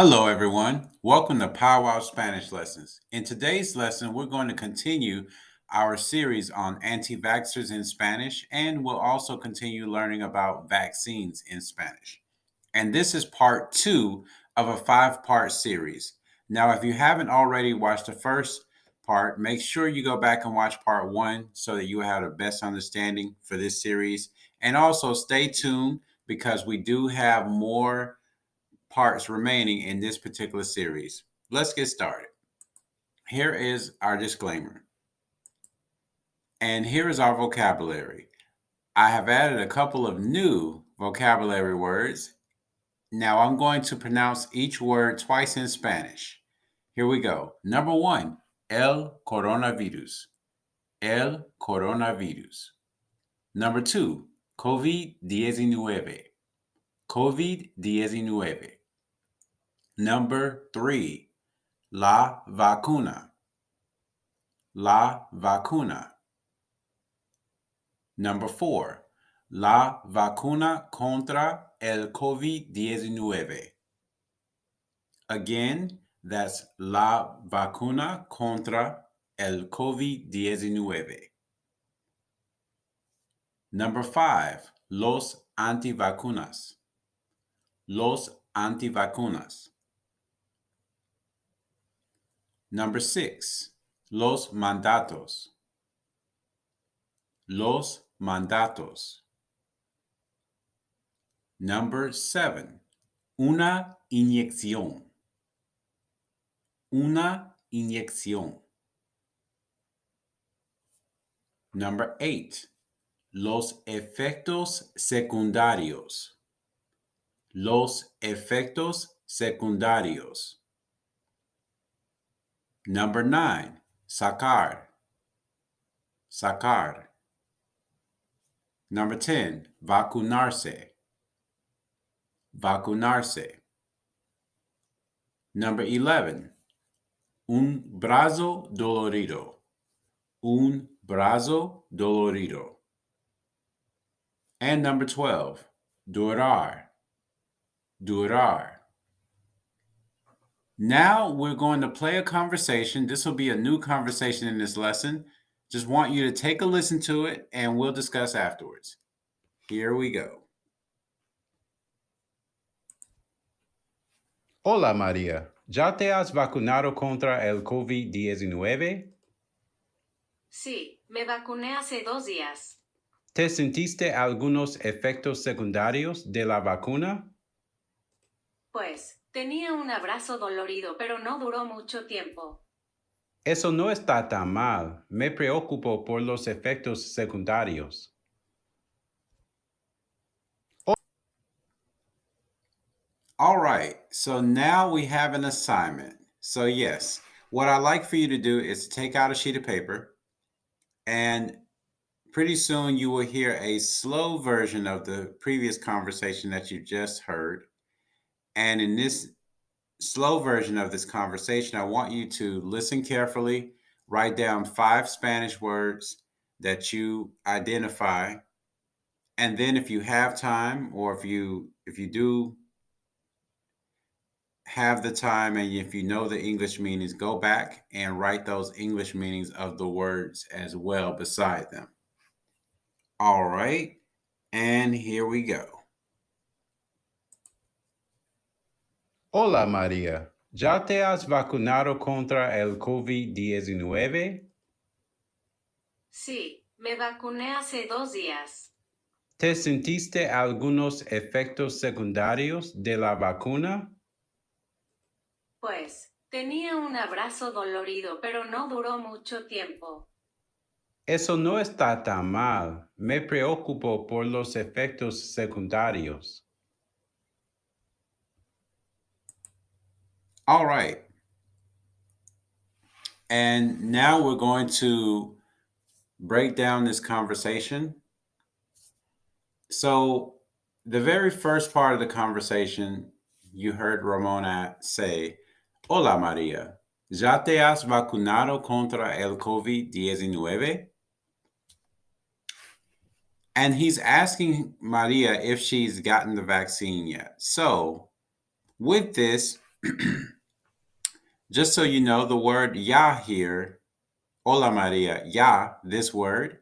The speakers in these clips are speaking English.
Hello, everyone. Welcome to Powwow Spanish Lessons. In today's lesson, we're going to continue our series on anti-vaxxers in Spanish, and we'll also continue learning about vaccines in Spanish. And this is part two of a five-part series. Now, if you haven't already watched the first part, make sure you go back and watch part one so that you have the best understanding for this series. And also stay tuned because we do have more parts remaining in this particular series. Let's get started. Here is our disclaimer. And here is our vocabulary. I have added a couple of new vocabulary words. Now I'm going to pronounce each word twice in Spanish. Here we go. Number one, el coronavirus. El coronavirus. Number two, COVID-19. COVID-19. Number three, la vacuna. La vacuna. Number four, la vacuna contra el COVID-19. Again, that's la vacuna contra el COVID-19. Number five, los antivacunas. Los antivacunas. Number six, los mandatos. Los mandatos. Number seven, una inyección. Una inyección. Number eight, los efectos secundarios. Los efectos secundarios. Number nine, sacar. Sacar. Number 10, vacunarse. Vacunarse. Number 11, un brazo dolorido. Un brazo dolorido. And number 12, durar. Durar. Now we're going to play a conversation. This will be a new conversation in this lesson. Just want you to take a listen to it and we'll discuss afterwards. Here we go. Hola María, ¿ya te has vacunado contra el COVID-19? Sí, me vacuné hace 2 días. ¿Te sentiste algunos efectos secundarios de la vacuna? Pues, tenía un brazo dolorido, pero no duró mucho tiempo. Eso no está tan mal. Me preocupo por los efectos secundarios. All right, so now we have an assignment. So yes, what I'd like for you to do is take out a sheet of paper, and pretty soon you will hear a slow version of the previous conversation that you just heard. And in this slow version of this conversation, I want you to listen carefully, write down 5 Spanish words that you identify, and then if you have time, or if you do have the time, and if you know the English meanings, go back and write those English meanings of the words as well beside them. All right, and here we go. Hola María, ¿ya te has vacunado contra el COVID-19? Sí, me vacuné hace 2 días. ¿Te sentiste algunos efectos secundarios de la vacuna? Pues, tenía un brazo dolorido, pero no duró mucho tiempo. Eso no está tan mal. Me preocupo por los efectos secundarios. All right. And now we're going to break down this conversation. So, the very first part of the conversation, you heard Ramona say, Hola María, ¿ya te has vacunado contra el COVID-19? And he's asking Maria if she's gotten the vaccine yet. So, with this, Just so you know, the word ya here, hola Maria, ya, this word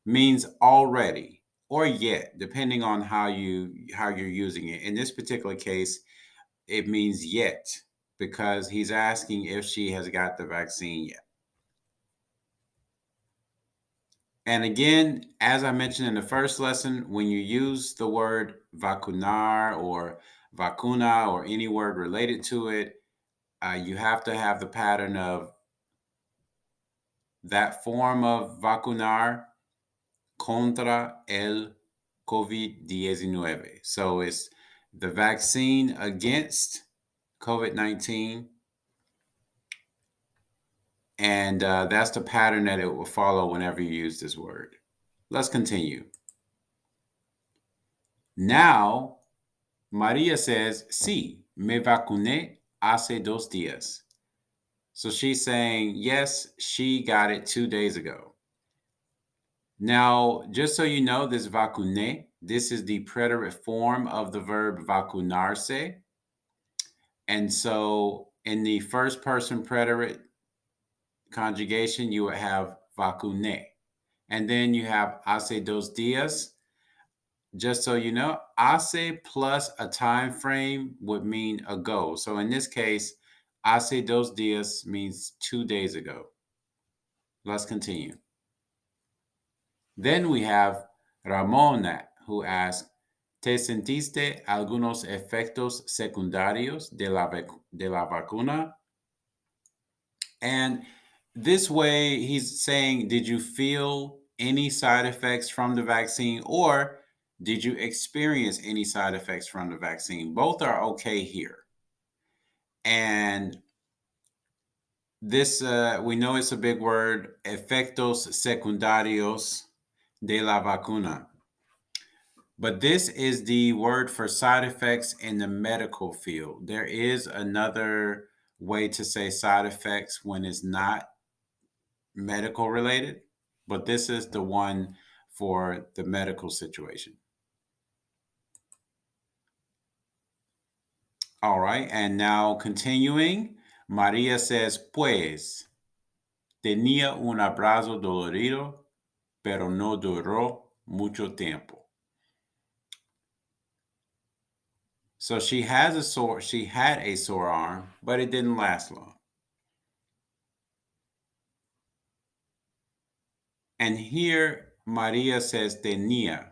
means already or yet, depending on how you're using it. In this particular case, it means yet because he's asking if she has got the vaccine yet. And again, as I mentioned in the first lesson, when you use the word vacunar or vacuna or any word related to it, you have to have the pattern of that form of vacunar contra el COVID-19. So it's the vaccine against COVID-19. And that's the pattern that it will follow whenever you use this word. Let's continue. Now, Maria says, sí, me vacuné hace 2 días. So she's saying, yes, she got it 2 days ago. Now, just so you know, this vacuné, this is the preterite form of the verb vacunarse. And so in the first person preterite conjugation, you would have vacuné. And then you have hace 2 días. Just so you know, hace plus a time frame would mean ago. So in this case, hace 2 días means 2 days ago. Let's continue. Then we have Ramona, who asks, ¿Te sentiste algunos efectos secundarios de la vacuna? And this way, he's saying, did you feel any side effects from the vaccine or did you experience any side effects from the vaccine? Both are okay here. And this, we know it's a big word, efectos secundarios de la vacuna. But this is the word for side effects in the medical field. There is another way to say side effects when it's not medical related, but this is the one for the medical situation. All right, and now continuing, Maria says, pues, tenía un abrazo dolorido, pero no duró mucho tiempo. So she had a sore arm, but it didn't last long. And here Maria says tenía,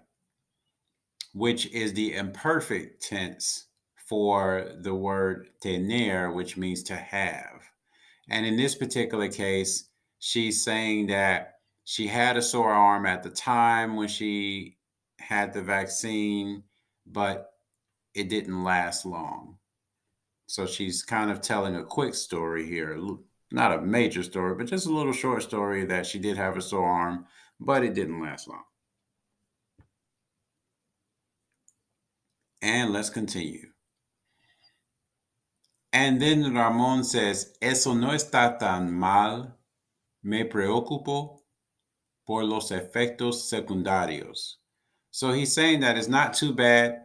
which is the imperfect tense for the word tener, which means to have. And in this particular case, she's saying that she had a sore arm at the time when she had the vaccine, but it didn't last long. So she's kind of telling a quick story here. Not a major story, but just a little short story that she did have a sore arm, but it didn't last long. And let's continue. And then Ramon says, eso no está tan mal, me preocupo por los efectos secundarios. So he's saying that it's not too bad.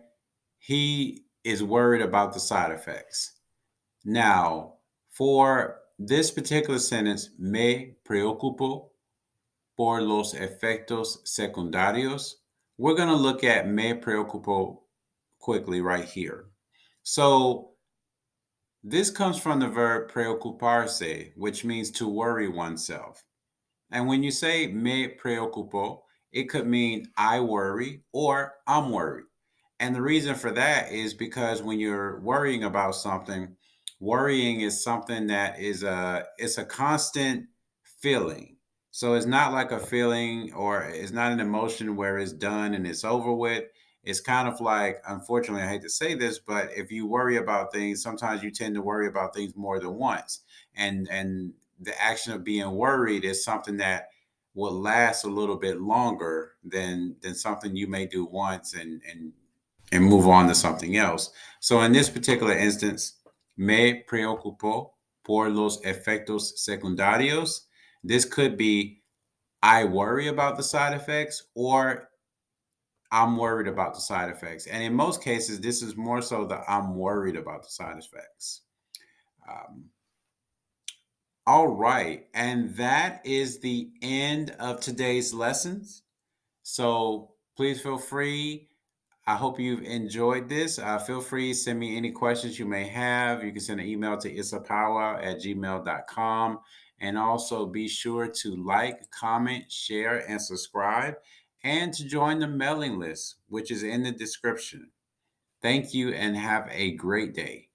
He is worried about the side effects. Now, for this particular sentence, me preocupo por los efectos secundarios, we're going to look at me preocupo quickly right here. So this comes from the verb preocuparse, which means to worry oneself. And when you say me preocupo, it could mean I worry or I'm worried. And the reason for that is because when you're worrying about something, worrying is something that it's a constant feeling. So it's not like a feeling or it's not an emotion where it's done and it's over with. It's kind of like, unfortunately, I hate to say this, but if you worry about things, sometimes you tend to worry about things more than once. And the action of being worried is something that will last a little bit longer than something you may do once and move on to something else. So in this particular instance, me preocupo por los efectos secundarios. This could be I worry about the side effects or I'm worried about the side effects. And in most cases, this is more so that I'm worried about the side effects. Um, all right. And that is the end of today's lessons. So please feel free. I hope you've enjoyed this. Feel free to send me any questions you may have. You can send an email to isapower@gmail.com. And also be sure to like, comment, share, and subscribe, and to join the mailing list, which is in the description. Thank you and have a great day.